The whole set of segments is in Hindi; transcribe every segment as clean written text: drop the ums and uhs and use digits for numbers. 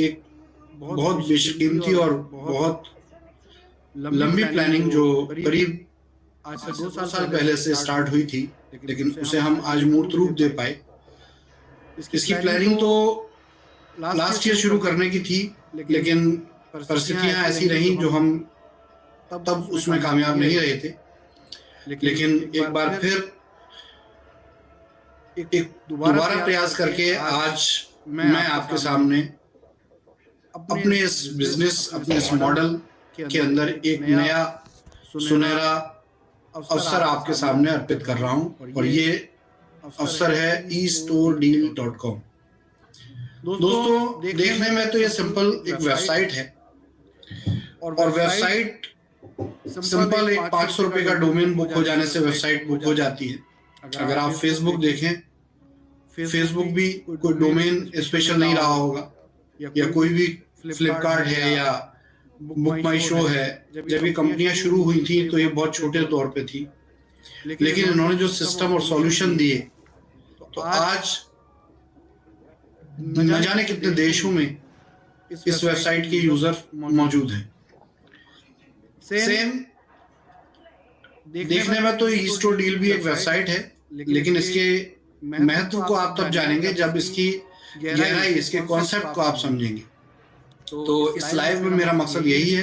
एक बहुत बेशकीमती और बहुत लंबी प्लानिंग जो करीब आज से 2 साल पहले से स्टार्ट हुई थी, लेकिन उसे हम आज मूर्त रूप दे पाए। इसकी प्लानिंग तो लास्ट ईयर शुरू करने की थी, लेकिन परिस्थितियां ऐसी रहीं जो हम तब उसमें कामयाब नहीं रहे थे। लेकिन एक बार फिर एक दोबारा प्रयास करके आज मैं आपके सामने अपने इस बिजनेस, अपने इस मॉडल के अंदर एक नया सुनहरा अवसर आपके सामने अर्पित कर रहा हूं, और ये अवसर है eStoreDeal.com। दोस्तों, देखने में तो ये सिंपल एक वेबसाइट है, और वेबसाइट सिंपल एक 500 रुपए का डोमेन बुक हो जाने से वेबसाइट बुक हो जाती है। अगर आप फेसबुक देखें, फेसबुक भी कोई डोमेन स्पेशल नहीं रहा होगा, या कोई भी फ्लिपकार्ट है या बुक माई शो है। जब ये कंपनियां शुरू हुई थी तो ये बहुत छोटे तौर पे थी, लेकिन इन्होंने जो सिस्टम और सॉल्यूशन दिए, तो आज न जाने कितने देशों में इस वेबसाइट के यूजर मौजूद हैं। सेम देखने में तो eStore Deal भी एक वेबसाइट है, लेकिन इसके महत्व को आप तब जानेंगे जब इसकी गहराई, इसके कॉन्सेप्ट को आप समझेंगे। तो इस लाइव में मेरा मकसद यही है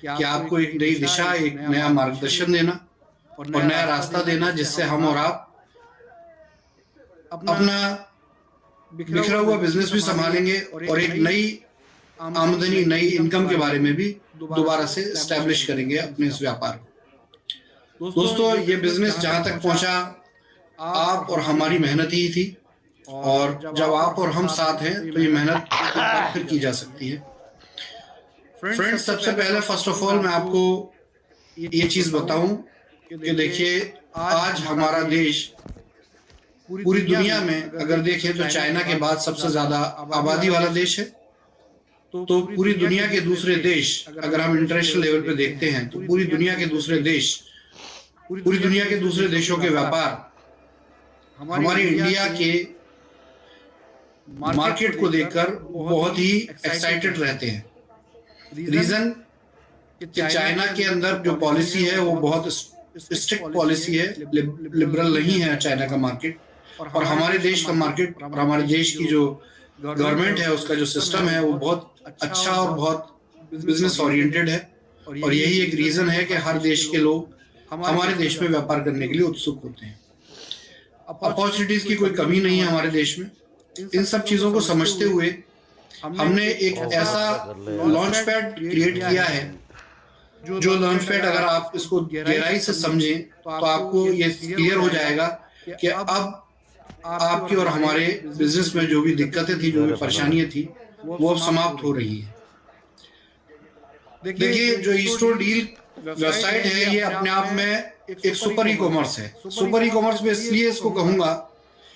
कि आपको एक नई दिशा, एक नया मार्गदर्शन देना और नया रास्ता देना, जिससे हम और आप अपना बिखरा हुआ बिजनेस भी संभालेंगे और एक नई आमदनी, नई इनकम के बारे में भी दोबारा से एस्टैब्लिश करेंगे अपने इस व्यापार को। दोस्तों, ये बिजनेस जहां तक पहुंचा, आप और हमारी मेहनत ही थी, और जब आप और हम साथ हैं तो ये मेहनत फिर की जा सकती है। फ्रेंड्स, सबसे पहले फर्स्ट ऑफ ऑल मैं आपको ये चीज बताऊं कि देखिए, आज हमारा देश पूरी दुनिया में अगर देखें तो चाइना के बाद सबसे ज्यादा आबादी वाला देश है। तो पूरी दुनिया के दूसरे देश, अगर हम इंटरनेशनल लेवल पे देखते हैं, तो पूरी दुनिया के दूसरे देश, पूरी दुनिया के दूसरे देशों के व्यापार हमारे इंडिया के मार्केट को देखकर बहुत ही एक्साइटेड रहते हैं। रीजन कि चाइना के अंदर जो पॉलिसी है वो बहुत स्ट्रिक्ट पॉलिसी है, लिबरल नहीं है चाइना का मार्केट, और हमारे देश का मार्केट और हमारे देश की जो गवर्नमेंट है, उसका जो सिस्टम है वो बहुत अच्छा और बहुत बिजनेस ओरिएंटेड है। और यही एक रीजन है कि हर देश के लोग हमारे देश में व्यापार करने के लिए उत्सुक होते हैं। अपॉर्चुनिटीज की कोई कमी नहीं है हमारे देश में। इन सब चीजों को समझते हुए हमने एक ऐसा लॉन्च पैड क्रिएट किया है, जो लॉन्च पैड अगर आप इसको गहराई से समझें तो आपको ये क्लियर हो जाएगा कि अब आपकी और हमारे बिजनेस में जो भी दिक्कतें थी, जो भी परेशानियां थी, वो अब समाप्त हो रही है। देखिए, जो eStore Deal वेबसाइट है, ये अपने आप में एक सुपर ई कॉमर्स है। सुपर ई कॉमर्स में इसलिए इसको कहूंगा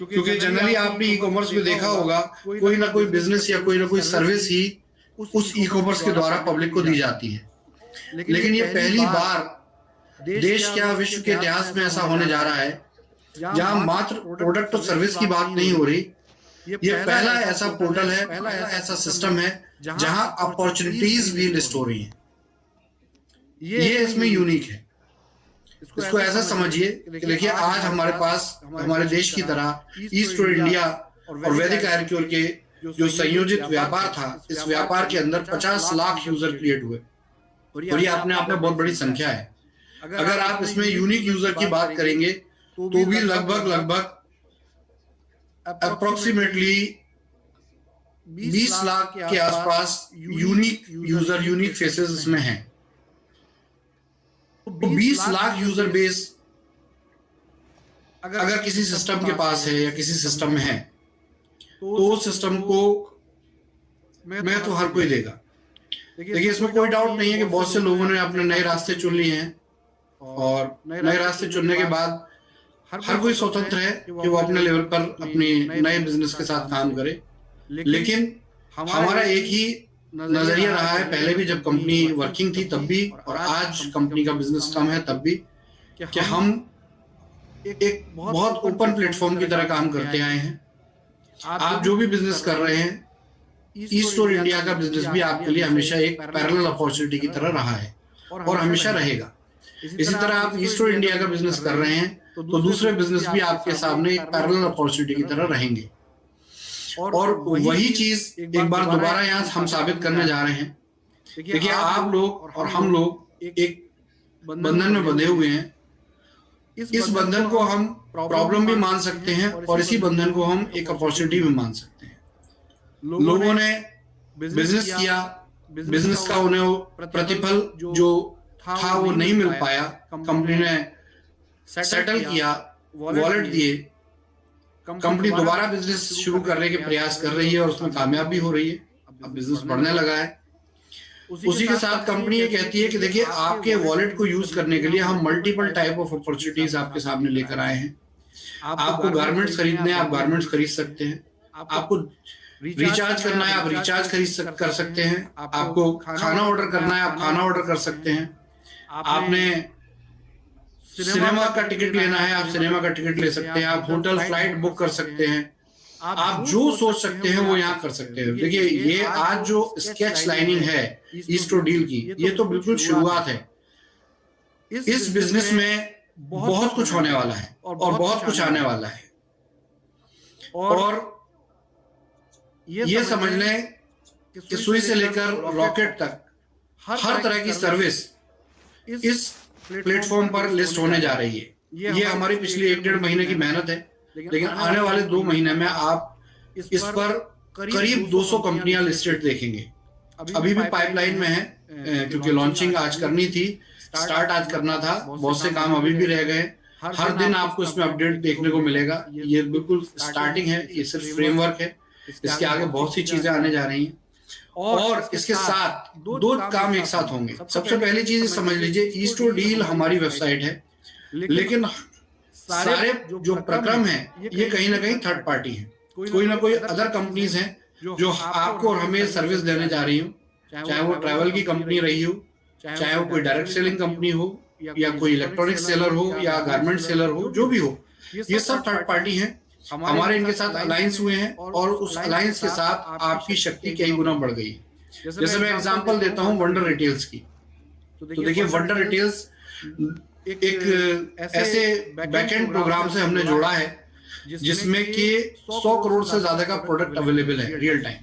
क्योंकि जनरली आपने ई कॉमर्स में देखा होगा, कोई ना कोई बिजनेस या कोई ना कोई सर्विस ही उस ई कॉमर्स के द्वारा पब्लिक को दी जाती है। लेकिन ये पहली बार देश क्या, विश्व के इतिहास में ऐसा होने जा रहा है जहां मात्र प्रोडक्ट और सर्विस की बात नहीं हो रही। ये पहला ऐसा पोर्टल है, पहला ऐसा सिस्टम है जहां अपॉर्चुनिटीज भी लिस्ट हो रही हैं। ये इसमें यूनिक है। इसको ऐसा समझिए कि देखिए, आज हमारे पास हमारे देश की तरह eStore इंडिया और वैदिक आर्क्योर के जो संयोजित व्यापार था, इस व्यापार के अंदर 50 लाख यूजर क्रिएट हुए, और ये अपने आप में बहुत बड़ी संख्या है। अगर आप इसमें यूनिक यूजर की बात करेंगे तो भी लगभग अप्रोक्सीमेटली 20 लाख के आसपास यूनिक यूजर, यूनिक फेसेस इसमें हैं। तो 20 लाख यूजर बेस अगर किसी सिस्टम के पास है या किसी सिस्टम में है, तो उस सिस्टम को मैं तो हर कोई देगा। देखिए, इसमें कोई डाउट नहीं है कि बहुत से लोगों ने अपने नए रास्ते चुन लिए हैं, और नए रास्ते चुनने के बाद हर कोई स्वतंत्र है कि वो अपने लेवल पर अपने नए बिजनेस के साथ काम करे। लेकिन हमारा एक ही नजरिया रहा है, पहले भी जब कंपनी वर्किंग थी तब भी, और आज कंपनी का बिजनेस कम है तब भी, कि हम एक बहुत ओपन प्लेटफॉर्म की तरह काम करते आए हैं। आप जो भी बिजनेस कर रहे हैं, ईस्ट स्टोर इंडिया का बिजनेस भी आपके लिए हमेशा एक पैरेलल अपॉर्चुनिटी की तरह रहा है और हमेशा रहेगा। इसी तरह आप ईस्ट स्टोर इंडिया का बिजनेस कर रहे हैं तो दूसरे बिजनेस भी आपके सामने एक पैरेलल अपॉर्चुनिटी की तरह रहेंगे। और वही चीज एक बार दोबारा यहाँ हम साबित करने जा रहे हैं। देखिए, आप लोग और हम लोग एक बंधन में बंधे हुए हैं। इस बंधन को हम प्रॉब्लम भी मान सकते हैं और इसी बंधन को हम एक अपॉर्चुनिटी भी मान सकते हैं। लोगों ने बिजनेस किया, बिजनेस का उन्हें प्रतिफल जो था वो नहीं मिल पाया, कंपनी ने सेटल किया, वॉलेट दिए, कंपनी दोबारा बिजनेस शुरू करने के प्रयास कर रही है और उसमें कामयाब भी हो रही है। अब बिजनेस बढ़ने लगा है। उसी के साथ कंपनी ये कहती है कि देखिए, आपके वॉलेट को यूज करने के लिए हम मल्टीपल टाइप ऑफ अपॉर्चुनिटीज आपके सामने लेकर आए हैं। आपको गारमेंट्स खरीदने हैं, आप गारमेंट्स खरीद सकते हैं। आपको रिचार्ज करना है, आप रिचार्ज कर सकते हैं। आपको खाना ऑर्डर करना है, आप खाना ऑर्डर कर सकते हैं। आपने सिनेमा का टिकट लेना है, आप सिनेमा का टिकट ले सकते हैं। आप होटल फ्लाइट बुक कर सकते हैं। आप जो सोच सकते हैं वो यहाँ कर सकते हैं। देखिए, ये आज जो स्केच लाइनिंग है ईस्ट स्टोर डील की, ये तो बिल्कुल शुरुआत है। इस बिजनेस में बहुत कुछ होने वाला है और बहुत कुछ आने वाला है। और ये समझ लें कि सुई से लेकर रॉकेट तक हर तरह की सर्विस इस प्लेटफॉर्म पर लिस्ट होने जा रही है। ये हमारी पिछली 1-1.5 महीने की मेहनत है, लेकिन आने वाले 2 महीने में आप इस पर करीब 200 कंपनियां लिस्टेड देखेंगे। अभी भी पाइपलाइन में है, क्योंकि लॉन्चिंग आज करनी थी, स्टार्ट आज करना था, बहुत से काम अभी भी रह गए। हर दिन आपको इसमें अपडेट देखने को मिलेगा। ये बिल्कुल स्टार्टिंग है, ये सिर्फ फ्रेमवर्क है। इसके आगे बहुत सी चीजें आने जा रही हैं और इसके साथ 2 काम एक साथ होंगे। सबसे पहली चीज समझ लीजिए, ईस्ट स्टोर डील हमारी वेबसाइट है, लेकिन सारे जो प्रक्रम है ये कहीं ना कहीं थर्ड पार्टी है। कोई ना कोई अदर कंपनीज हैं जो आपको और हमें सर्विस देने जा रही हो, चाहे वो ट्रैवल की कंपनी रही हो, चाहे वो कोई डायरेक्ट सेलिंग कंपनी हो, या कोई इलेक्ट्रॉनिक सेलर हो, या गारमेंट सेलर हो, जो भी हो, ये सब थर्ड पार्टी हैं। हमारे इनके साथ अलायंस हुए हैं और उस अलायंस के साथ आपकी शक्ति कई गुना बढ़ गई। जैसे मैं एग्जांपल देता हूं वंडर रिटेल्स की। तो देखिए, वंडर रिटेल्स एक ऐसे बैकएंड प्रोग्राम से हमने जोड़ा है जिसमें कि 100 करोड़ से ज्यादा का प्रोडक्ट अवेलेबल है रियल टाइम।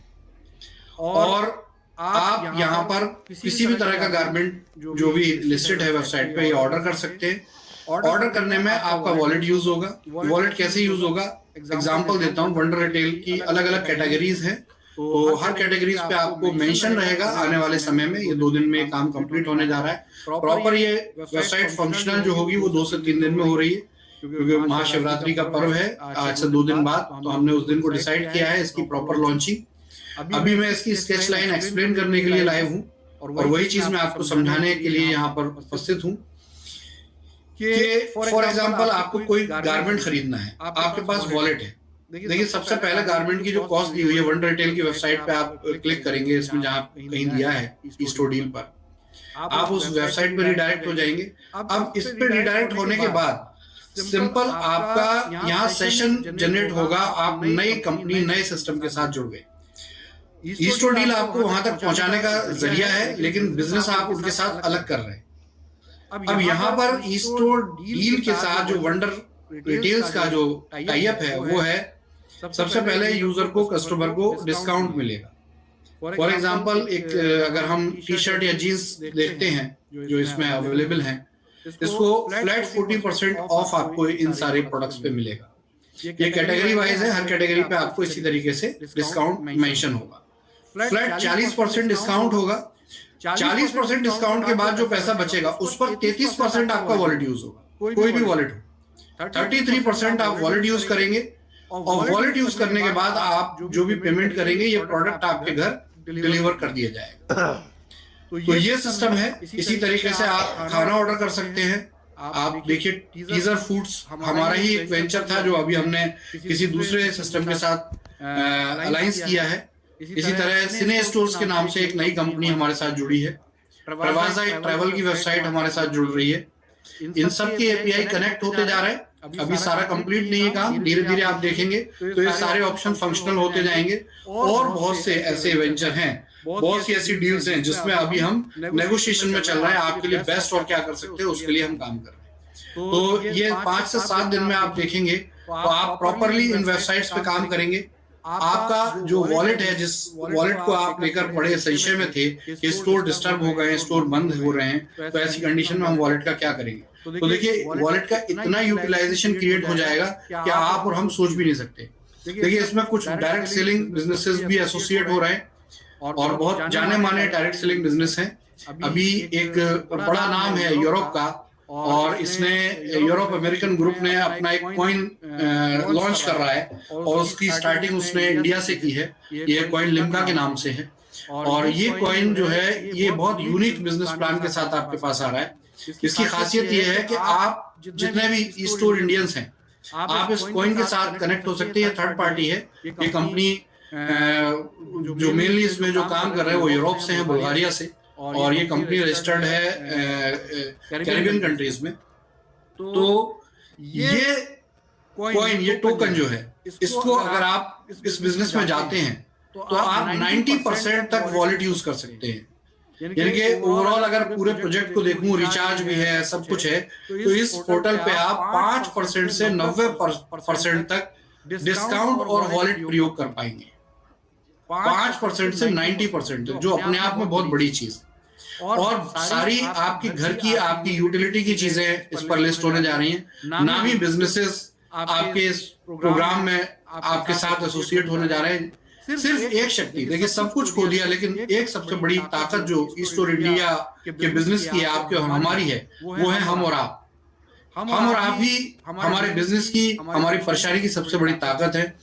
और आप यहाँ पर किसी भी तरह का गारमेंट जो भी लिस्टेड है वेबसाइट पे, ये ऑर्डर कर सकते हैं। ऑर्डर करने में आपका वॉलेट यूज होगा। वॉलेट कैसे यूज होगा, एग्जांपल देता हूँ। वंडर रिटेल की अलग अलग कैटेगरीज हैं, तो हर कैटेगरीज पे आपको मेंशन रहेगा आने वाले समय में। ये 2 दिन में काम कंप्लीट होने जा रहा है। प्रॉपर ये वेबसाइट फंक्शनल जो होगी वो 2 से 3 दिन में हो रही है, क्योंकि महाशिवरात्रि का पर्व है आज से 2 दिन बाद। तो हमने उस दिन को डिसाइड किया है इसकी प्रॉपर लॉन्चिंग। अभी मैं इसकी स्केच लाइन एक्सप्लेन करने के लिए लाइव हूँ और वही चीज मैं आपको समझाने के लिए यहाँ पर उपस्थित हूँ कि फॉर एग्जाम्पल आपको कोई गारमेंट खरीदना है, आपके पास वॉलेट है। देखिए, सबसे पहले गारमेंट की जो कॉस्ट दी हुई है वंडर रिटेल की वेबसाइट पे आप क्लिक करेंगे, इसमें जहां कहीं दिया है ईस्ट स्टोर डील पर, आप उस वेबसाइट पे रिडायरेक्ट हो जाएंगे। अब इस पे रिडायरेक्ट होने के बाद सिंपल आपका यहाँ सेशन जनरेट होगा। आप नई कंपनी, नए सिस्टम के साथ जुड़ गए। ईस्ट स्टोर डील आपको वहां तक पहुंचाने का जरिया है, लेकिन बिजनेस आप उनके साथ अलग कर रहे हैं। अब यहाँ पर ईस्ट स्टोर डील के साथ जो वंडर रिटेल्स का जो टाई अप है वो है, सबसे पहले यूजर को, कस्टमर को डिस्काउंट मिलेगा। फॉर एग्जांपल, एक अगर हम टी शर्ट या जीन्स देखते हैं जो इसमें अवेलेबल हैं, इसको फ्लैट 40% ऑफ आपको इन सारे प्रोडक्ट्स पे मिलेगा। ये कैटेगरी वाइज है, हर कैटेगरी पे आपको इसी तरीके से डिस्काउंट मेंशन होगा। फ्लैट 40% डिस्काउंट होगा। 40% डिस्काउंट के बाद जो पैसा बचेगा उस पर 33% आपका वॉलेट यूज होगा, कोई भी वॉलेट हो। 33% आप वॉलेट यूज करेंगे और वॉलेट यूज करने के बाद आप जो भी पेमेंट करेंगे ये प्रोडक्ट आपके घर डिलीवर कर दिया जाएगा। तो ये सिस्टम है। इसी तरीके से आप खाना ऑर्डर कर सकते हैं। आप देखिए, टीजर फूड्स हमारा ही एक वेंचर था जो अभी हमने किसी दूसरे सिस्टम के साथ अलायंस किया है। इसी तरह सिने स्टोर्स के नाम से एक नई कंपनी हमारे साथ जुड़ी है। प्रवाजा एक ट्रैवल की वेबसाइट हमारे साथ जुड़ रही है। इन सब की एपीआई कनेक्ट होते जा रहे हैं। अभी सारा कंप्लीट नहीं है काम, धीरे धीरे आप देखेंगे तो ये सारे ऑप्शन फंक्शनल होते जाएंगे। और बहुत से ऐसे वेंचर हैं, बहुत सी ऐसी डील्स हैं जिसमें अभी हम नेगोशिएशन में चल रहे हैं। आपके लिए बेस्ट और क्या कर सकते हैं उसके लिए हम काम कर रहे हैं। तो ये 5 से 7 दिन में आप देखेंगे तो आप प्रॉपरली इन वेबसाइट्स पे काम करेंगे। आपका जो वॉलेट है, जिस वॉलेट को आप लेकर बड़े संशय में थे कि स्टोर डिस्टर्ब हो गए हैं, स्टोर बंद हो रहे हैं, तो ऐसी कंडीशन में हम वॉलेट का क्या करेंगे। तो देखिए वॉलेट का इतना यूटिलाइजेशन क्रिएट हो जाएगा कि आप और हम सोच भी नहीं सकते। देखिए इसमें कुछ डायरेक्ट सेलिंग बिजनेसेस भी एसोसिएट हो रहे हैं और बहुत जाने माने डायरेक्ट सेलिंग बिजनेस हैं। अभी एक बड़ा नाम है यूरोप का, और इसने यूरोप अमेरिकन ग्रुप ने अपना एक कॉइन लॉन्च कर रहा है और उसकी स्टार्टिंग उसने इंडिया से की है। ये कॉइन लिम्का के नाम से है और ये कॉइन जो है ये बहुत यूनिक बिजनेस प्लान के साथ आपके पास आ रहा है। इसकी खासियत ये है कि आप जितने भी ई स्टोर इंडियंस हैं आप इस कॉइन के साथ कनेक्ट हो सकते हैं। थर्ड पार्टी है, ये कंपनी जो मेनली इसमें जो काम कर रहे हैं वो यूरोप से है, बुल्गारिया से, और ये कंपनी रजिस्टर्ड है कैरिबियन कंट्रीज में। तो ये कॉइन, ये टोकन जो है, इसको अगर आप इस बिजनेस में जाते हैं तो आप 90% तक वॉलेट यूज कर सकते हैं। यानी कि ओवरऑल अगर पूरे प्रोजेक्ट को देखूं, रिचार्ज भी है, सब कुछ है, तो इस पोर्टल पे आप 5% से 90% तक डिस्काउंट और वॉलेट प्रयोग कर पाएंगे। 5% से 90% तक, जो अपने आप में बहुत बड़ी चीज। और सारी आपकी घर की, आपकी यूटिलिटी की चीजें इस पर लिस्ट होने जा रही हैं। नामी बिजनेसेस आपके इस प्रोग्राम में आपके साथ एसोसिएट होने जा रहे हैं। सिर्फ एक शक्ति, देखिए सब कुछ खो दिया, लेकिन एक सबसे बड़ी ताकत जो ई स्टोर इंडिया के बिजनेस की है, आपके और हमारी है, वो है हम और आप। हम और आप ही हमारे बिजनेस की, हमारी परेशानी की सबसे बड़ी ताकत है।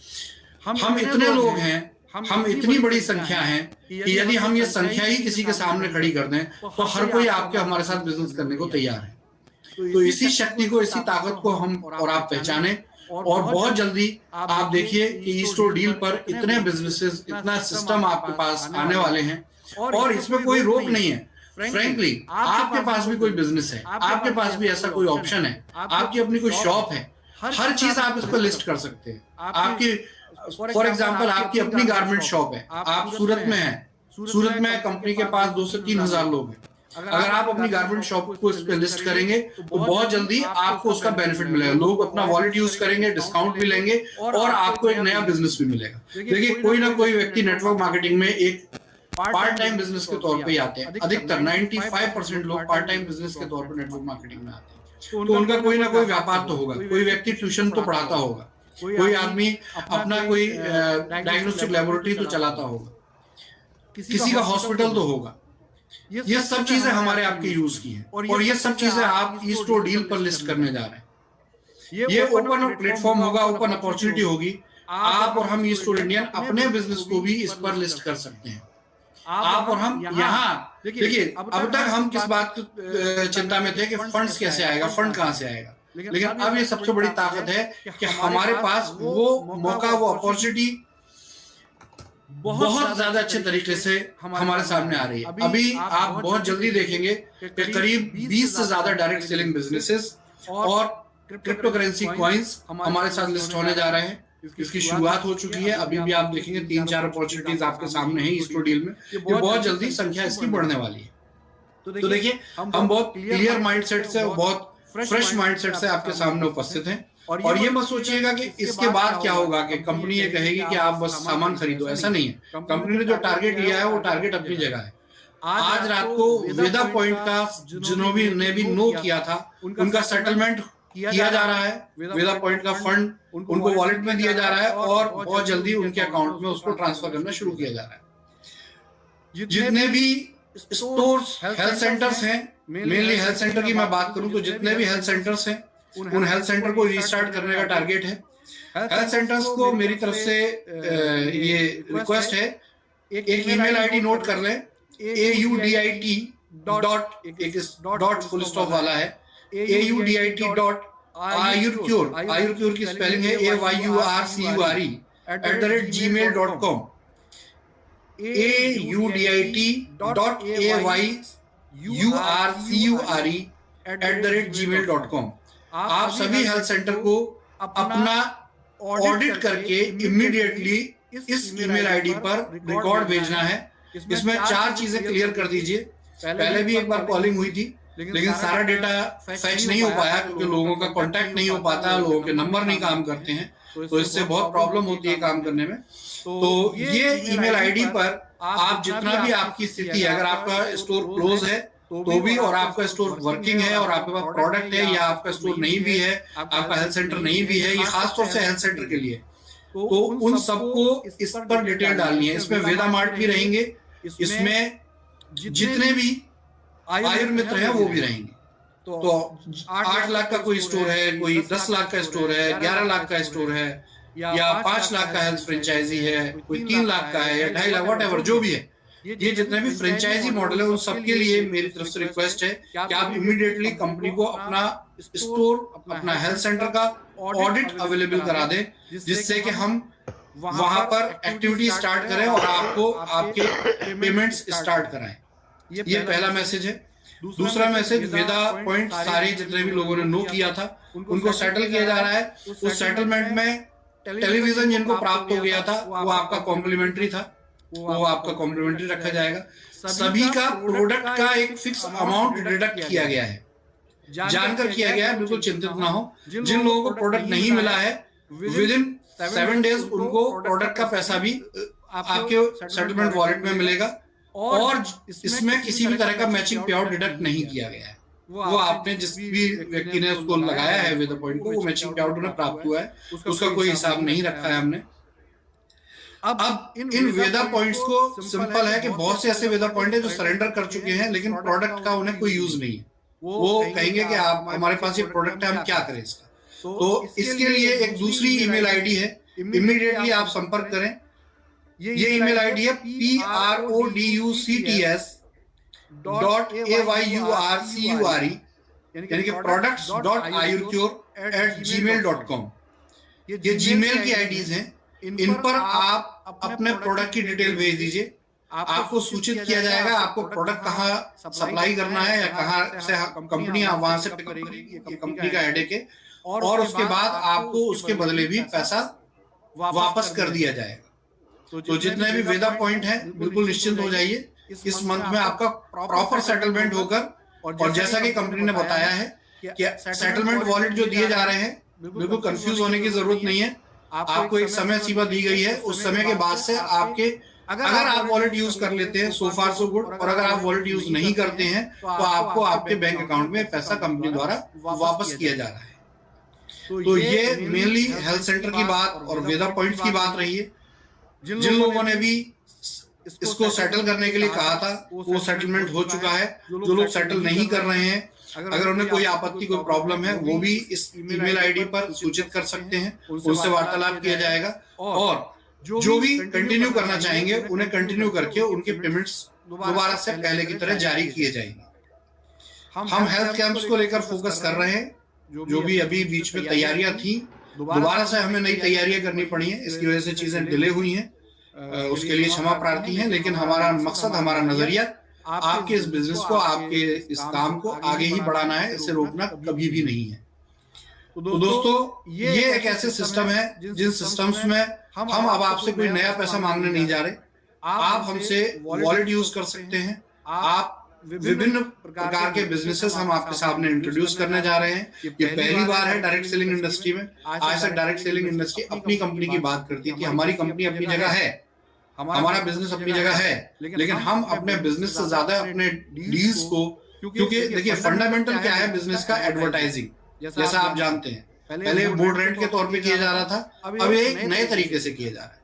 हम इतने लोग हैं, हम इतनी बड़ी संख्या है कि यदि हम ये संख्या ही किसी के सामने खड़ी कर दें तो हर कोई आपके हमारे साथ बिजनेस करने को तैयार है। तो इसी शक्ति को, इसी ताकत को हम और आप पहचाने, और बहुत जल्दी आप देखिए कि ई स्टोर डील पर इतने बिजनेसेस, इतना सिस्टम आपके पास आने वाले हैं और इसमें कोई रोक नहीं है। फ्रैंकली आपके पास भी कोई बिजनेस है, आपके पास भी ऐसा कोई ऑप्शन है, आपकी अपनी कोई शॉप है, हर चीज आप इस पर लिस्ट कर सकते हैं। आपकी फॉर एग्जाम्पल आपकी अपनी गारमेंट शॉप है, आप सूरत में हैं, सूरत में कंपनी के पास 2 से 3 हजार लोग हैं। अगर आप अपनी गारमेंट शॉप को इस पे लिस्ट करेंगे तो बहुत जल्दी आपको उसका बेनिफिट मिलेगा। लोग अपना वॉलेट यूज करेंगे, डिस्काउंट भी लेंगे और आपको एक नया बिजनेस भी मिलेगा। देखिए कोई ना कोई व्यक्ति नेटवर्क मार्केटिंग में एक पार्ट टाइम बिजनेस के तौर पे आते हैं। अधिकतर 95% लोग पार्ट टाइम बिजनेस के तौर पर नेटवर्क मार्केटिंग में आते हैं। तो उनका कोई ना कोई व्यापार तो होगा, कोई व्यक्ति ट्यूशन तो पढ़ाता होगा, कोई आदमी अपना कोई डायग्नोस्टिक लेबोरेटरी तो चलाता होगा, किसी का हॉस्पिटल तो होगा। ये सब चीजें हमारे आपके यूज की हैं और ये सब चीजें आप ई स्टोर डील पर लिस्ट करने जा रहे हैं। ये ओपन प्लेटफॉर्म होगा, ओपन अपॉर्चुनिटी होगी। आप और हम ई स्टोर इंडियन अपने बिजनेस को भी इस पर लिस्ट कर सकते हैं। आप और हम यहाँ देखिए, अब तक हम किस बात की चिंता में थे कि फंड्स कैसे आएगा, फंड कहाँ से आएगा, लेकिन अब ये सबसे बड़ी ताकत है कि हमारे पास वो मौका, वो अपॉर्चुनिटी बहुत ज्यादा अच्छे तरीके से हमारे सामने आ रही है। अभी आप बहुत जल्दी देखेंगे कि करीब 20 से ज्यादा डायरेक्ट सेलिंग बिजनेसेस और क्रिप्टो करेंसी कॉइन्स हमारे साथ लिस्ट होने जा रहे हैं। इसकी शुरुआत हो चुकी है। अभी भी आप देखेंगे 3-4 अपॉर्चुनिटीज आपके सामने हैं इस डील में। ये बहुत जल्दी संख्या इसकी बढ़ने वाली है। तो देखिए हम बहुत क्लियर माइंडसेट से, बहुत फ्रेश माइंडसेट से आपके सामने उपस्थित हैं। और ये मत सोचिएगा कि इसके बाद क्या होगा, कि कंपनी ये कहेगी कि आप बस सामान खरीदो, ऐसा नहीं है। कंपनी ने जो टारगेट लिया है वो टारगेट अपनी जगह है। आज रात को वेदा पॉइंट का जिन्होंने भी नो किया था उनका सेटलमेंट किया जा रहा है। वेदा पॉइंट का फंड उनको वॉलेट में दिया जा रहा है और बहुत जल्दी उनके अकाउंट में उसको ट्रांसफर करना शुरू किया जा रहा है। जितने भी स्टोर्स, हेल्थ सेंटर्स हैं, मेनली हेल्थ सेंटर की मैं बात करूं तो जितने भी हेल्थ सेंटर्स हैं उन हेल्थ सेंटर को रीस्टार्ट करने का टारगेट है। हेल्थ सेंटर्स को मेरी तरफ से ये रिक्वेस्ट है, एक ईमेल आईडी नोट कर लें, AUDIT फुल स्टॉप वाला है, AUDIT आयुरक्योर की स्पेलिंग है AYURCURE @gmail.com, AUDIT.AYURCURE @gmail.com। आप सभी हेल्थ सेंटर को अपना ऑडिट करके इमीडिएटली इस ईमेल आईडी पर रिकॉर्ड भेजना है। इसमें 4 चीजें क्लियर कर दीजिए। पहले भी एक बार कॉलिंग हुई थी, लेकिन सारा डेटा फैच नहीं हो पाया क्योंकि लोगों का कांटेक्ट नहीं हो पाता, लोगों के नंबर नहीं काम करते हैं, तो इससे बहुत प्रॉब्लम होती है काम करने में। तो ये ईमेल आईडी पर आप जितना भी आपकी स्थिति है, अगर आपका स्टोर क्लोज है तो भी, और आपका स्टोर वर्किंग है और आपके पास प्रोडक्ट है, या आपका स्टोर नहीं भी है, आपका हेल्थ सेंटर नहीं भी है, ये खासतौर से हेल्थ सेंटर के लिए, तो उन सबको इस पर डिटेल डालनी है। इसमें वेदा मार्ट भी रहेंगे, इसमें जितने भी आयुर्मित्र हैं वो भी रहेंगे। तो 8 लाख का कोई स्टोर है, कोई 10 लाख का स्टोर है, 11 लाख का स्टोर है, या 5 लाख का हेल्थ फ्रेंचाइजी है, कोई 3 लाख का है या 2.5 लाख, वट एवर जो भी है, ये जितने भी फ्रेंचाइजी मॉडल है उन सबके लिए मेरी तरफ से रिक्वेस्ट है कि आप इमीडिएटली कंपनी को अपना स्टोर, अपना हेल्थ सेंटर का ऑडिट अवेलेबल करा दें, जिससे कि हम वहां पर एक्टिविटी स्टार्ट करें और आपको आपके पेमेंट्स स्टार्ट कराएं। ये पहला मैसेज है। दूसरा मैसेज, वेदा पॉइंट सारे जितने भी लोगों ने नो किया था उनको सेटल किया जा रहा है। उस सेटलमेंट में टेलीविजन जिनको प्राप्त हो गया था वो आपका कॉम्प्लीमेंट्री था, वो आपका कॉम्प्लीमेंट्री रखा जाएगा। सभी का प्रोडक्ट का एक फिक्स अमाउंट डिडक्ट किया गया है, जानकर किया गया है, बिल्कुल चिंतित ना हो। जिन लोगों को प्रोडक्ट नहीं मिला है, विद इन 7 डेज उनको प्रोडक्ट का पैसा भी आपके सेटलमेंट वॉलेट में मिलेगा, और इसमें किसी भी तरह का मैचिंग पे आउट डिडक्ट नहीं किया गया है। वो आपने जिस भी व्यक्ति ने उसको लगाया है वेदा पॉइंट को, वो मैचिंग पे आउट उन्हें प्राप्त हुआ है, उसका कोई हिसाब नहीं रखा है हमने। अब इन वेदा पॉइंट्स को सिंपल है कि बहुत से ऐसे वेदा पॉइंट है जो सरेंडर कर चुके हैं, लेकिन प्रोडक्ट का उन्हें कोई यूज नहीं है। वो कहेंगे कि आप हमारे पास ये प्रोडक्ट है, हम क्या करें इसका। तो इसके लिए एक दूसरी ईमेल आईडी है, इमीडिएटली आप संपर्क करें। ये ईमेल आईडी है products.ayurcure यानी कि products.ayurcure@gmail.com। ये जीमेल की आईडीज हैं, इन पर आप अपने प्रोडक्ट की डिटेल भेज दीजिए। आपको सूचित किया जाएगा आपको प्रोडक्ट कहाँ सप्लाई करना है या कहाँ से कंपनी वहां से पिकअप करेगी, कंपनी का हेडेक है, और उसके बाद आपको उसके बदले भी पैसा वापस कर दिया जाएगा। तो जितने भी वेदा पॉइंट है बिल्कुल निश्चिंत हो जाइए, इस मंथ में आपका प्रॉपर सेटलमेंट होकर, और जैसा कि कंपनी ने बताया है कि सेटलमेंट वॉलेट जो दिए जा रहे हैं, बिल्कुल कंफ्यूज होने की जरूरत नहीं है। आपको एक समय सीमा दी गई है, उस समय के बाद से आपके, अगर आप वॉलेट यूज कर लेते हैं सो फार सो गुड, और अगर आप वॉलेट यूज नहीं करते हैं तो आपको आपके बैंक अकाउंट में पैसा कंपनी द्वारा वापस किया जा रहा है। तो ये मेनली हेल्थ सेंटर की बात और वेदा पॉइंट्स की बात रही है। जिन लोगों ने भी इसको सेटल करने के लिए कहा था वो सेटलमेंट हो चुका है। जो लोग सेटल नहीं कर रहे हैं, अगर उन्हें कोई आपत्ति, कोई प्रॉब्लम है, वो भी इस ईमेल आईडी पर सूचित कर सकते हैं, उनसे वार्तालाप किया जाएगा, और जो भी कंटिन्यू करना चाहेंगे उन्हें कंटिन्यू करके उनके पेमेंट्स दोबारा से पहले की तरह जारी किए जाएंगे। हम हेल्थ कैंप्स को लेकर फोकस कर रहे हैं, जो भी अभी बीच में तैयारियां थी, दोबारा से हमें नई तैयारियां करनी पड़ी हैं, इसकी वजह से चीजें डिले हुई हैं, उसके लिए क्षमा प्रार्थी हैं। लेकिन हमारा मकसद, हमारा नजरिया आपके इस बिजनेस को, आपके इस काम को आगे ही बढ़ाना है, इसे रोकना कभी भी नहीं है। तो दोस्तों, ये एक ऐसे सिस्टम है जिन सिस्टम्स में हम अब आपसे कोई नया पैसा मांगने नहीं जा रहे। आप हमसे वॉलेट यूज कर सकते हैं। आप विभिन्न प्रकार के बिजनेसेस हम आपके सामने इंट्रोड्यूस करने जा रहे हैं। ये पहली बार है डायरेक्ट सेलिंग इंडस्ट्री में। आज तक डायरेक्ट सेलिंग इंडस्ट्री अपनी कंपनी की बात करती थी, हमारी कंपनी अपनी जगह है, हमारा बिजनेस अपनी जगह है, लेकिन हम अपने बिजनेस से ज्यादा अपने डील्स को, क्योंकि देखिए फंडामेंटल क्या है बिजनेस का, एडवर्टाइजिंग, जैसा आप जानते हैं पहले बोर्ड रेंट के तौर पे किया जा रहा था, अब एक नए तरीके से किया जा रहा है।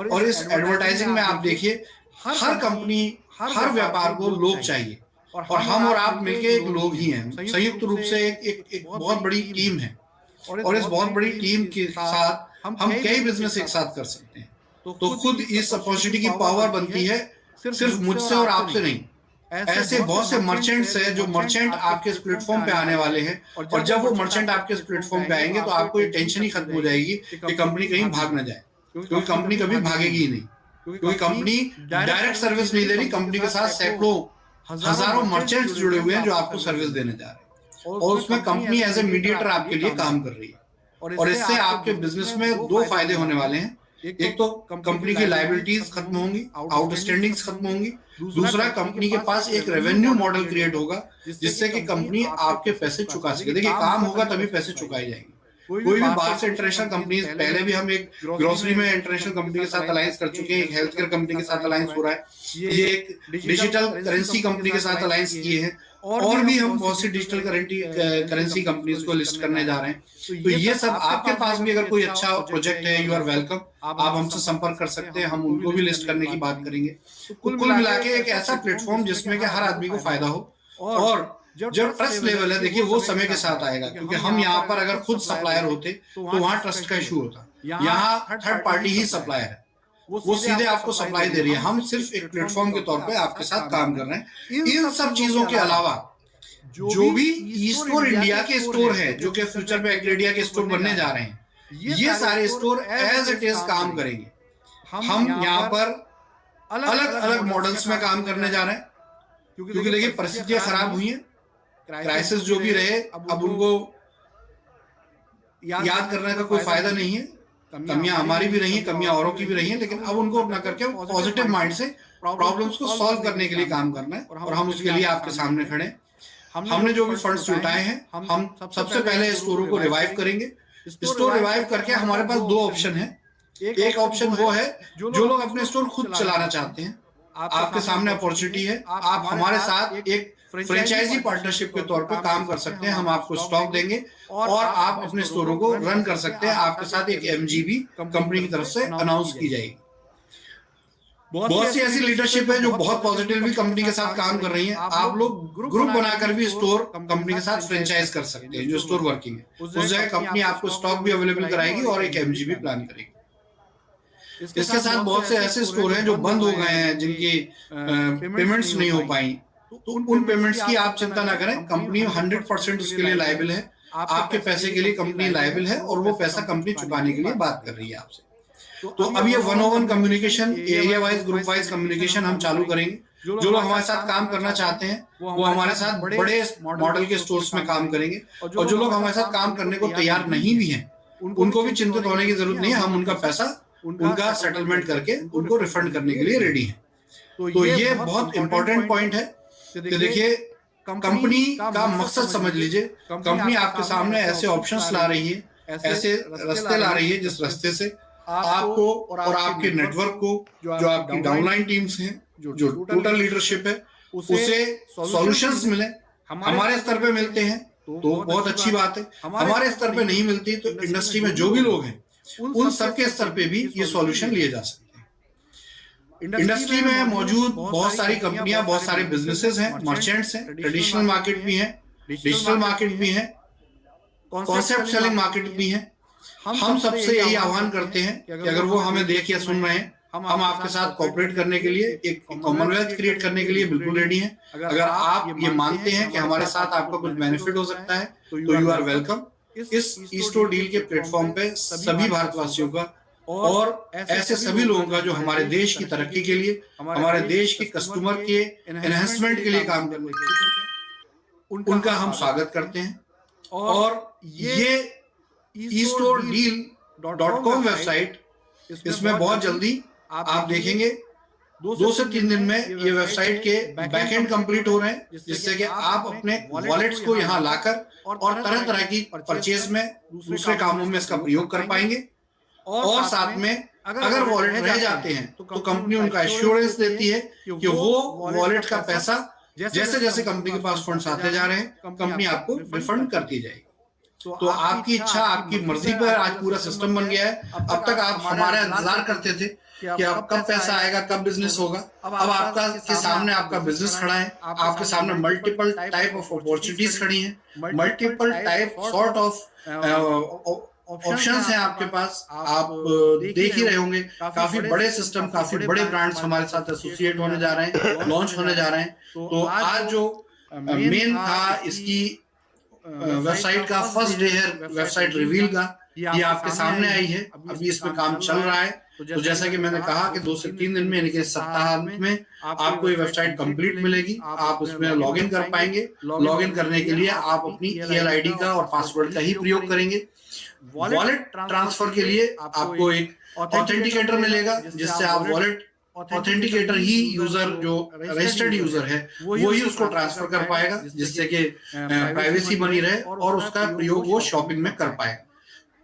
और इस एडवर्टाइजिंग में आप देखिए हर कंपनी, हर व्यापार को लोग चाहिए, और हम और आप मिलके एक लोग ही हैं, संयुक्त रूप से एक बहुत बड़ी टीम है, और इस बहुत बड़ी टीम के साथ हम कई बिजनेस एक साथ कर सकते हैं। तो खुद इस अपॉर्चुनिटी की पावर बनती है सिर्फ मुझसे और आपसे नहीं, ऐसे बहुत से मर्चेंट्स हैं जो मर्चेंट आपके इस प्लेटफॉर्म पे आने वाले हैं, और जब वो मर्चेंट आपके इस प्लेटफॉर्म पे आएंगे तो आपको ये टेंशन ही खत्म हो जाएगी कि कंपनी कहीं भाग ना जाए, क्योंकि कंपनी कभी भागेगी ही नहीं, क्योंकि कंपनी डायरेक्ट सर्विस नहीं दे रही, कंपनी के साथ सैकड़ों हजारों मर्चेंट्स जुड़े हुए हैं जो आपको सर्विस देने जा रहे हैं। और उसमें कंपनी एज ए मीडिएटर आपके लिए काम कर रही है। और इससे आपके बिजनेस में दो फायदे होने वाले हैं। एक तो कंपनी की लायबिलिटीज खत्म होंगी, आउटस्टैंडिंग्स खत्म होंगी। दूसरा, कंपनी के पास एक रेवेन्यू मॉडल क्रिएट होगा जिससे कि कंपनी आपके पैसे चुका सके। देखिए, काम होगा तभी पैसे चुकाए जाएंगे। कोई भी बाहर से इंटरनेशनल कंपनीज, पहले भी हम एक ग्रोसरी में इंटरनेशनल कंपनी के साथ अलायंस कर चुके हैं, एक हेल्थ केयर कंपनी के साथ अलायंस हो रहा है, ये एक डिजिटल करेंसी कंपनी के साथ अलायंस किए हैं, और भी हम बहुत सी डिजिटल करेंसी कंपनीज को लिस्ट करने जा रहे हैं। तो ये सब आपके पास भी अगर कोई अच्छा प्रोजेक्ट है, यू आर वेलकम, आप हमसे संपर्क कर सकते हैं, हम उनको भी लिस्ट करने की बात करेंगे। तो कुल मिला के एक ऐसा प्लेटफॉर्म जिसमें कि हर आदमी को फायदा हो। और जो ट्रस्ट लेवल है, देखिए, वो समय के साथ आएगा, क्योंकि हम यहाँ पर अगर खुद सप्लायर होते तो वहां ट्रस्ट का इशू होता। यहाँ थर्ड पार्टी ही सप्लायर है, वो सीधे आपको सप्लाई दे रही है, हम सिर्फ एक प्लेटफॉर्म के तौर पे आपके साथ काम कर रहे हैं। इन सब चीजों के अलावा जो भी ई स्टोर इंडिया के स्टोर है, जो कि फ्यूचर में एक्रेडिया के स्टोर बनने जा रहे हैं, ये सारे स्टोर एज इट इज काम करेंगे। हम यहाँ पर अलग अलग मॉडल्स में काम करने जा रहे हैं, क्योंकि देखिए, परिस्थितियां खराब हुई हैं, क्राइसिस जो भी रहे, अब उनको याद करने का कोई फायदा नहीं है। कमियां हमारी भी रही हैं, कमियां औरों की भी रही हैं, लेकिन अब उनको न करके पॉजिटिव माइंड से प्रॉब्लम्स को सॉल्व करने के लिए काम करना है, और हम उसके लिए आपके सामने खड़े हैं। हमने जो भी फंड्स जुटाए हैं, हम सबसे पहले स्टोरों को रिवाइव करेंगे। स्टोर रिवाइव करके हमारे पास दो ऑप्शन है। एक ऑप्शन वो है जो लोग अपने स्टोर खुद चलाना चाहते हैं, आपके सामने अपॉर्चुनिटी है, आप हमारे साथ एक फ्रेंचाइजी पार्टनरशिप के तौर पर काम कर सकते हैं। हम आपको स्टॉक देंगे और आप अपने स्टोरों को रन कर सकते हैं। आपके साथ एक एमजीबी कंपनी की तरफ से अनाउंस की जाएगी। बहुत सी ऐसी लीडरशिप है जो बहुत पॉजिटिवली कंपनी के साथ काम कर रही है। आप लोग ग्रुप बनाकर भी स्टोर कंपनी के साथ फ्रेंचाइज कर सकते हैं, जो स्टोर वर्किंग है। उस जगह कंपनी आपको स्टॉक भी अवेलेबल कराएगी और एक एमजीबी प्लान करेगी। इसके साथ बहुत से ऐसे स्टोर हैं जो बंद हो गए हैं, जिनकी पेमेंट्स नहीं हो पाई, तो उन पेमेंट्स की आप चिंता ना करें, कंपनी 100% उसके लिए लायबल है। आपके पैसे के लिए कंपनी लायबल है, और वो पैसा कंपनी चुकाने के लिए बात कर रही है आपसे। तो अब ये 1-on-1 communication, area wise, group wise communication हम चालू करेंगे। जो लोग हमारे साथ काम करना चाहते हैं, वो हमारे साथ बड़े मॉडल के स्टोर्स में काम करेंगे, और जो लोग हमारे साथ काम करने को तैयार नहीं भी हैं, उनको भी चिंतित होने की जरूरत नहीं है। हम उनका पैसा, उनका सेटलमेंट करके उनको रिफंड करने के लिए रेडी है। तो ये बहुत इंपॉर्टेंट पॉइंट है कि देखिए, कंपनी का मकसद समझ लीजिए। कंपनी आपके सामने ऐसे ऑप्शंस ला रही है, ऐसे रास्ते ला रही है, जिस रास्ते से आपको और आपके नेटवर्क को, जो आपकी डाउनलाइन टीम्स हैं, जो टोटल लीडरशिप है, उसे सॉल्यूशंस मिले। हमारे स्तर पे मिलते हैं तो बहुत अच्छी बात है, हमारे स्तर पे नहीं मिलती तो इंडस्ट्री में जो भी लोग हैं, उन सबके स्तर पे भी ये सॉल्यूशन लिए जा सकते हैं। इंडस्ट्री में मौजूद बहुत सारी कंपनियां, बहुत सारे बिजनेसेस हैं, मर्चेंट्स हैं, ट्रेडिशनल मार्केट भी है, डिजिटल मार्केट भी है, कॉन्सेप्ट सेलिंग मार्केट भी है। हम सबसे यही आह्वान करते हैं कि अगर वो हमें देख या सुन रहे हैं, हम आपके साथ कोऑपरेट करने के लिए, एक कॉमनवेल्थ क्रिएट करने के लिए बिल्कुल रेडी हैं। अगर आप ये मानते हैं कि हमारे साथ आपका कुछ बेनिफिट हो सकता है, तो यू आर वेलकम। इस ई-स्टोर डील के प्लेटफॉर्म पे सभी भारतवासियों का और ऐसे सभी लोगों का जो हमारे देश की तरक्की के लिए, हमारे देश के कस्टमर के एनहांसमेंट के लिए काम करने के लिए, उनका हम स्वागत करते हैं। और ये e-store-deal.com वेबसाइट, इसमें बहुत जल्दी आप देखेंगे 2 से 3 दिन में ये वेबसाइट के बैकएंड कंप्लीट हो रहे हैं, जिससे कि आप अपने वॉलेट्स को यहाँ लाकर और तरह तरह की परचेज में, दूसरे कामों में इसका प्रयोग कर पाएंगे। और साथ में अगर वॉलेट रह जाते हैं तो कंपनी उनका एश्योरेंस देती है कि वो वॉलेट का पैसा, जैसे जैसे कंपनी के पास फंड्स आते जा रहे हैं, कंपनी आपको रिफंड करती जाएगी। तो आपकी इच्छा, आपकी मर्जी पर आज पूरा सिस्टम बन गया है। अब तक आप हमारा इंतजार करते थे कि अब कब पैसा आएगा, कब बिजनेस होगा। अब आपका के सामने आपका बिजनेस खड़ा है, आपके सामने मल्टीपल टाइप ऑफ अपॉर्चुनिटीज खड़ी हैं, multiple type sort of options हैं आपके पास। आप देख ही रहे होंगे, काफी बड़े सिस्टम, काफी बड़े ब्रांड्स हमारे साथ एसोसिएट होने जा रहे हैं, लॉन्च होने जा रहे हैं। तो आज जो मेन था इसकी वेबसाइट का फर्स्ट डे है वेबसाइट रिवील का, ये आपके सामने आई है। अभी इस पे काम चल रहा है, तो जैसा कि मैंने कहा कि 2 से 3 दिन में यानी कि सप्ताहांत में आपको ये वेबसाइट कंप्लीट मिलेगी। आप उसमें लॉगिन कर पाएंगे। लॉगिन करने के लिए आप अपनी ईमेल आईडी का और पासवर्ड का ही प्रयोग करेंगे। वॉलेट ट्रांसफर के लिए आपको एक ऑथेंटिकेटर मिलेगा, जिससे आप वॉलेट ऑथेंटिकेटर ही यूजर जो रजिस्टर्ड यूजर है वही उसको ट्रांसफर कर पाएगा, जिससे कि प्राइवेसी बनी रहे और उसका प्रयोग वो शॉपिंग में कर पाएगा।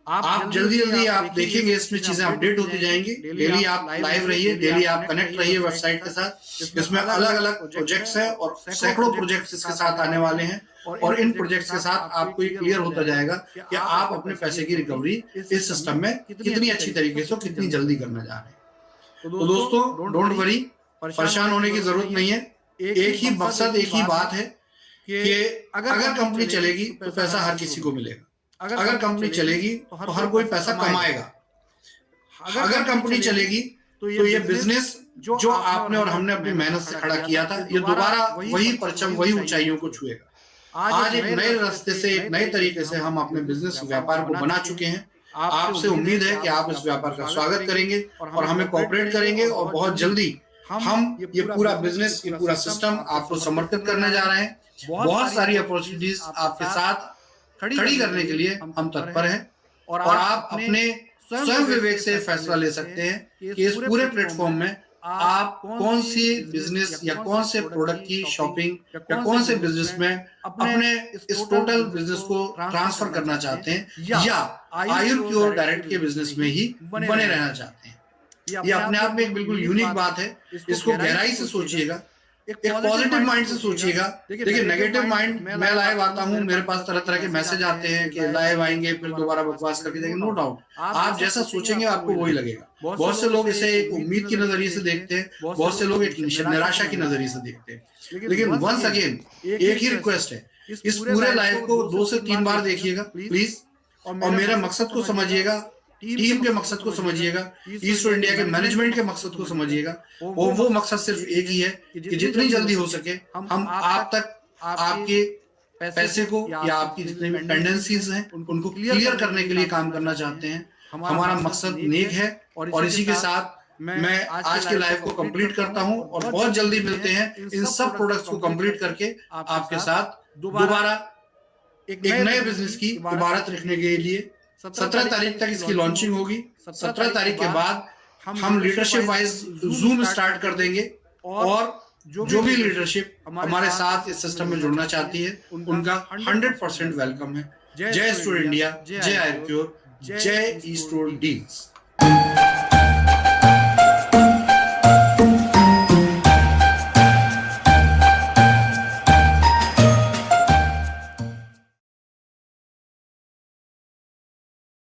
आप जल्दी आप देखेंगे इसमें चीजें अपडेट होती जाएंगी। डेली आप लाइव रहिए, डेली आप कनेक्ट रहिए वेबसाइट के साथ। इसमें अलग अलग प्रोजेक्ट्स हैं और सैकड़ों प्रोजेक्ट्स इसके साथ आने वाले हैं, और इन प्रोजेक्ट्स के साथ आपको ये क्लियर होता जाएगा कि आप अपने पैसे की रिकवरी इस सिस्टम में कितनी अच्छी तरीके से कितनी जल्दी करने जा रहे हैं। तो दोस्तों डोंट वरी, परेशान होने की जरूरत नहीं है। एक ही मकसद, एक ही बात है कि अगर कंपनी चलेगी तो पैसा हर किसी को मिलेगा। अगर कंपनी चलेगी तो हर कोई पैसा कमाएगा। अगर कंपनी चलेगी तो ये बिजनेस जो आपने और हमने अपनी मेहनत से खड़ा किया था, ये दोबारा वही परचम, वही ऊंचाइयों को छुएगा। आज एक नए रास्ते से, एक नए तरीके से हम अपने बिजनेस व्यापार को बना चुके हैं। आपसे उम्मीद है कि आप इस व्यापार का स्वागत करेंगे और हमें कोऑपरेट करेंगे, और बहुत जल्दी हम ये पूरा बिजनेस, ये पूरा सिस्टम आपको समर्पित करने जा रहे हैं। बहुत सारी अपॉर्चुनिटीज आपके साथ खड़ी करने के लिए हम तत्पर हैं, और आप अपने स्वयं विवेक से फैसला ले सकते हैं कि इस पूरे प्लेटफॉर्म में आप कौन सी बिजनेस या कौन से प्रोडक्ट की शॉपिंग या कौन से बिजनेस में अपने इस टोटल बिजनेस को ट्रांसफर करना चाहते हैं, या आयुर्क्योर डायरेक्ट के बिजनेस में ही बने रहना चाहते हैं। ये अपने आप में एक बिल्कुल यूनिक बात है। इसको गहराई से सोचिएगा, एक पॉजिटिव माइंड से सोचिएगा। देखिए नेगेटिव माइंड, मैं लाइव आता हूँ, मेरे पास तरह तरह के मैसेज आते हैं कि लाइव आएंगे फिर दोबारा बकवास करके देंगे। नो डाउट, आप जैसा सोचेंगे आपको वही लगेगा। बहुत से लोग इसे एक उम्मीद की नजरिए से देखते हैं, बहुत से लोग एक निराशा की नजरिए से देखते हैं। लेकिन वंस अगेन एक ही रिक्वेस्ट है, इस पूरे लाइव को 2 से 3 बार देखिएगा प्लीज, और मेरे मकसद को समझिएगा, टीम के मकसद को समझिएगा, ईस्ट इंडिया के मैनेजमेंट के मकसद को समझिएगा। और वो मकसद सिर्फ एक ही है कि जितनी जल्दी हो सके हम आप तक आपके पैसे को या आपकी जितनी भी टेंडेंसीज हैं उनको क्लियर करने के लिए काम करना चाहते हैं। हमारा मकसद नेक है, और इसी के साथ मैं आज के लाइव को कंप्लीट करता हूं, और बहुत जल्दी मिलते हैं इन सब प्रोडक्ट्स को कंप्लीट करके आपके साथ दोबारा एक नए बिजनेस की इबारत रखने के लिए। 17 तारीख तक इसकी लॉन्चिंग होगी। 17 तारीख के बाद हम लीडरशिप वाइज जूम स्टार्ट कर देंगे, और जो भी लीडरशिप हमारे साथ इस सिस्टम में जुड़ना चाहती है उनका 100% वेलकम है। जय स्टोर इंडिया, जय आयुर्क्योर, जय ईस्ट डील्स।